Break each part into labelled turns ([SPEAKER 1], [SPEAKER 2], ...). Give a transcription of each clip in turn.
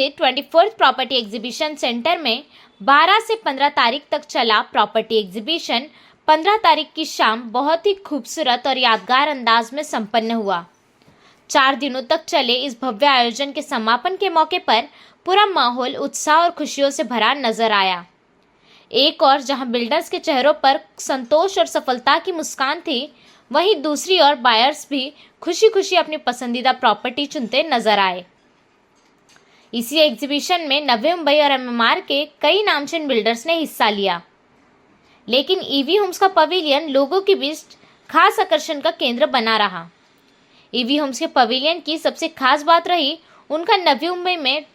[SPEAKER 1] 24th property exhibition centre में 12 से 15 तारीख तक चला प्रॉपर्टी एग्जीबिशन 15 तारीख की शाम बहुत ही खूबसूरत और यादगार अंदाज में संपन्न हुआ। 4 दिनों तक चले इस भव्य आयोजन के समापन के मौके पर पूरा माहौल उत्साह और खुशियों से भरा नजर आया। एक और जहां बिल्डर्स के चेहरों पर संतोष और सफलता की मुस्कान थी, वहीं दूसरी ओर बायर्स भी खुशी खुशी अपनी पसंदीदा प्रॉपर्टी चुनते नजर आए। इसी एग्जीबिशन में नवी मुंबई और एमएमआर के कई नामचीन बिल्डर्स ने हिस्सा लिया, लेकिन ईवी होम्स का पवेलियन लोगों के बीच खास आकर्षण का केंद्र बना रहा। ईवी होम्स के पवेलियन की सबसे खास बात रही उनका नवी मुंबई में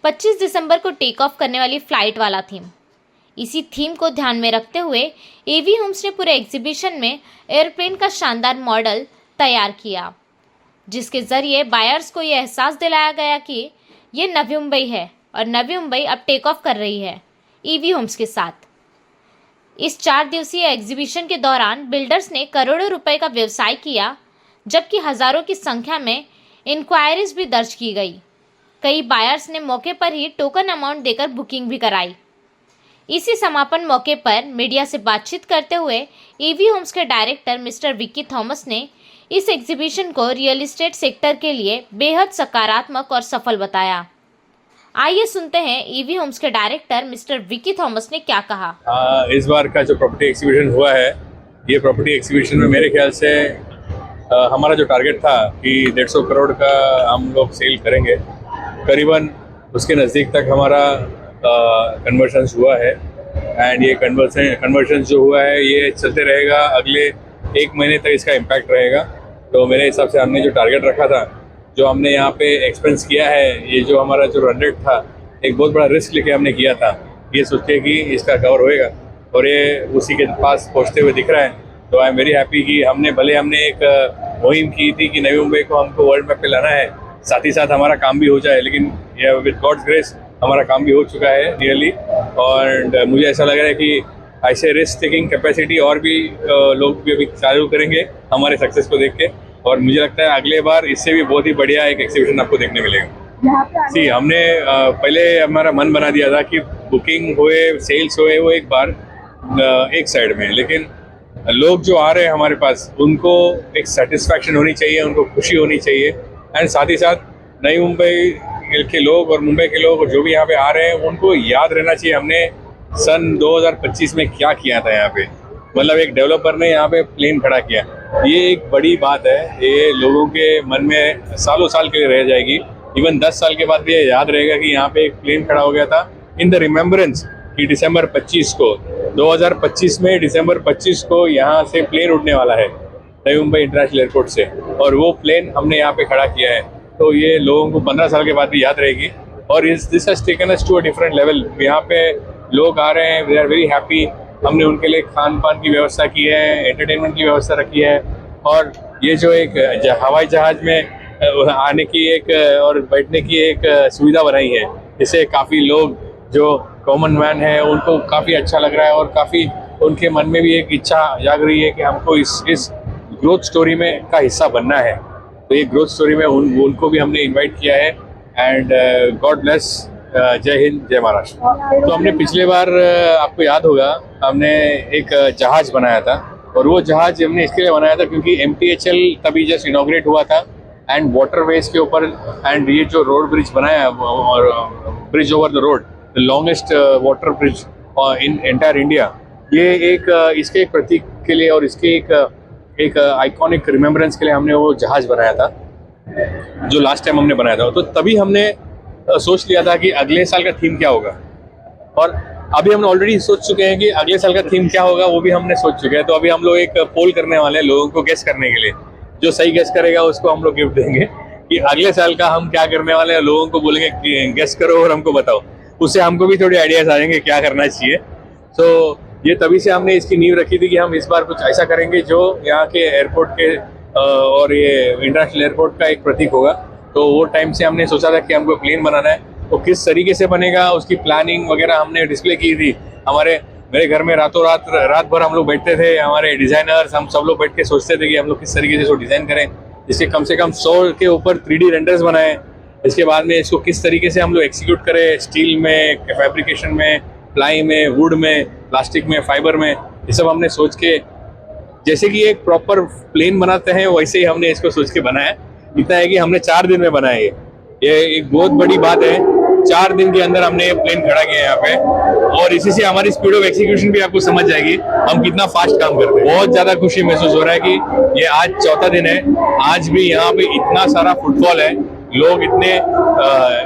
[SPEAKER 1] 25 दिसंबर को टेक ऑफ करने वाली फ्लाइट वाला थीम। इसी थीम को ध्यान में रखते हुए ईवी होम्स ने पूरे एग्जीबिशन में एयरप्लेन का शानदार मॉडल तैयार किया, जिसके जरिए बायर्स को यह एहसास दिलाया गया कि ये नवी मुंबई है और नवी मुंबई अब टेक ऑफ कर रही है ईवी होम्स के साथ। इस 4 दिवसीय एग्जीबिशन के दौरान बिल्डर्स ने करोड़ों रुपए का व्यवसाय किया, जबकि हजारों की संख्या में इंक्वायरीज भी दर्ज की गई। कई बायर्स ने मौके पर ही टोकन अमाउंट देकर बुकिंग भी कराई। इसी समापन मौके पर मीडिया से बातचीत करते हुए ईवी होम्स के डायरेक्टर मिस्टर विक्की थॉमस ने इस एग्जीबिशन को रियल एस्टेट सेक्टर के लिए बेहद सकारात्मक और सफल बताया। आइए सुनते हैं ईवी होम्स के डायरेक्टर मिस्टर विक्की थॉमस ने क्या कहा।
[SPEAKER 2] इस बार का जो प्रॉपर्टी एक्सीबिशन हुआ है, ये प्रॉपर्टी एक्सीबिशन में मेरे ख्याल से हमारा जो टारगेट था कि 150 करोड़ का हम लोग सेल करेंगे, करीबन उसके नज़दीक तक हमारा कन्वर्शंस हुआ है। एंड ये कन्वर्शन जो हुआ है ये चलते रहेगा, अगले 1 महीने तक इसका इम्पैक्ट रहेगा। तो मेरे हिसाब से हमने जो टारगेट रखा था, जो हमने यहाँ पे एक्सपेंस किया है, ये जो हमारा जो रन रेट था, एक बहुत बड़ा रिस्क लेके हमने किया था, ये सोच के कि इसका कवर होएगा और ये उसी के पास पहुँचते हुए दिख रहा है। तो आई एम वेरी हैप्पी कि हमने एक मुहिम की थी कि नवी मुंबई को हमको वर्ल्ड मैप पे लाना है, साथ ही साथ हमारा काम भी हो जाए, लेकिन विद गॉड्स ग्रेस हमारा काम भी हो चुका है रियली। और मुझे ऐसा लग रहा है कि ऐसे रिस्क टेकिंग कैपेसिटी और भी लोग भी अभी चालू करेंगे हमारे सक्सेस को देख के, और मुझे लगता है अगले बार इससे भी बहुत ही बढ़िया एक एक्सीबिशन आपको देखने मिलेगा। सी हमने पहले हमारा मन बना दिया था कि बुकिंग हुए, सेल्स हुए, वो एक बार एक साइड में, लेकिन लोग जो आ रहे हैं हमारे पास, उनको एक सेटिस्फैक्शन होनी चाहिए, उनको खुशी होनी चाहिए। एंड साथ ही साथ नई मुंबई के लोग और मुंबई के लोग जो भी यहाँ पे आ रहे हैं, उनको याद रहना चाहिए हमने सन 2025 में क्या किया था यहाँ पे। मतलब एक डेवलपर ने यहाँ पे प्लेन खड़ा किया, ये एक बड़ी बात है। ये लोगों के मन में सालों साल के लिए रह जाएगी। इवन 10 साल के बाद भी ये याद रहेगा कि यहाँ पे एक प्लेन खड़ा हो गया था इन द रिमेम्बरेंस कि दिसंबर 25 को 2025 में दिसंबर 25 को यहाँ से प्लेन उड़ने वाला है नई मुंबई इंटरनेशनल एयरपोर्ट से, और वो प्लेन हमने यहाँ पे खड़ा किया है। तो ये लोगों को 15 साल के बाद भी याद रहेगी। और this has taken us to a different level. यहाँ पे लोग आ रहे हैं, वी आर वेरी हैप्पी। हमने उनके लिए खान पान की व्यवस्था की है, एंटरटेनमेंट की व्यवस्था रखी है, और ये जो एक हवाई जहाज में आने की एक और बैठने की एक सुविधा बनाई है, इससे काफ़ी लोग जो कॉमन मैन है उनको काफ़ी अच्छा लग रहा है, और काफ़ी उनके मन में भी एक इच्छा जाग रही है कि हमको इस ग्रोथ स्टोरी में का हिस्सा बनना है। तो ये ग्रोथ स्टोरी में उनको भी हमने इनवाइट किया है। एंड गॉड ब्लेस, जय हिंद, जय महाराष्ट्र। तो हमने पिछले बार आपको याद होगा, हमने एक जहाज बनाया था, और वो जहाज हमने इसके लिए बनाया था क्योंकि MTHL तभी जस्ट इनॉग्रेट हुआ था, एंड वाटरवेज के ऊपर, एंड ये जो रोड ब्रिज बनाया, और bridge over the road, the longest water bridge in entire India, ये एक इसके एक प्रतीक के लिए और इसके एक आइकॉनिक रिमेम्बरेंस के लिए हमने वो जहाज बनाया था, जो लास्ट टाइम हमने बनाया था। तो तभी हमने सोच लिया था कि अगले साल का थीम क्या होगा, और अभी हम ऑलरेडी सोच चुके हैं कि अगले साल का थीम क्या होगा, वो भी हमने सोच चुके हैं। तो अभी हम लोग एक पोल करने वाले हैं लोगों को गेस करने के लिए। जो सही गेस करेगा उसको हम लोग गिफ्ट देंगे कि अगले साल का हम क्या करने वाले हैं। लोगों को बोलेंगे कि गेस करो और हमको बताओ, उससे हमको भी थोड़ी आइडियाज आ जाएंगे क्या करना चाहिए। तो ये तभी से हमने इसकी नींव रखी थी कि हम इस बार कुछ ऐसा करेंगे जो यहाँ के एयरपोर्ट के और ये इंटरनेशनल एयरपोर्ट का एक प्रतीक होगा। तो वो टाइम से हमने सोचा था कि हमको प्लेन बनाना है, तो किस तरीके से बनेगा उसकी प्लानिंग वगैरह हमने डिस्प्ले की थी। मेरे घर में रात भर हम लोग बैठते थे, हमारे डिजाइनर्स, हम सब लोग बैठ के सोचते थे कि हम लोग किस तरीके से इसको डिजाइन करें, जिसके कम से कम 100 के ऊपर 3D रेंडर्स बनाए, इसके बाद में इसको किस तरीके से हम लोग एक्सिक्यूट करें, स्टील में, फैब्रिकेशन में, प्लाई में, वुड में, प्लास्टिक में, फाइबर में, ये सब हमने सोच के, जैसे कि एक प्रॉपर प्लेन बनाते हैं वैसे ही हमने इसको सोच के बनाया। इतना है कि हमने 4 दिन में बनाया ये एक बहुत बड़ी बात है। 4 दिन के अंदर हमने ये प्लेन खड़ा किया यहाँ पे, और इसी से हमारी स्पीड ऑफ एक्सिक्यूशन भी आपको समझ जाएगी हम कितना फास्ट काम करते हैं। बहुत ज्यादा खुशी महसूस हो रहा है कि ये आज चौथा दिन है, आज भी यहाँ पे इतना सारा फुटफॉल है, लोग इतने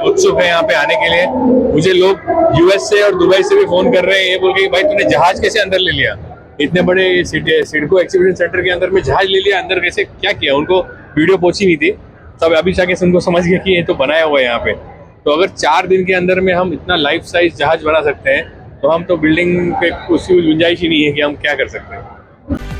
[SPEAKER 2] उत्सुक हैं यहाँ पे आने के लिए। मुझे लोग यूएस से और दुबई से भी फोन कर रहे हैं ये बोल के, भाई तूने जहाज कैसे अंदर ले लिया, इतने बड़े सिडको एक्सिबिशन सेंटर के अंदर में जहाज ले लिया, अंदर कैसे क्या किया, उनको वीडियो पहुंची नहीं थी, तब अभी जाके उनको समझ गया कि ये तो बनाया हुआ है यहाँ पे। तो अगर 4 दिन के अंदर में हम इतना लाइफ साइज जहाज बना सकते हैं तो हम तो बिल्डिंग पे उसकी गुंजाइश ही नहीं है कि हम क्या कर सकते हैं।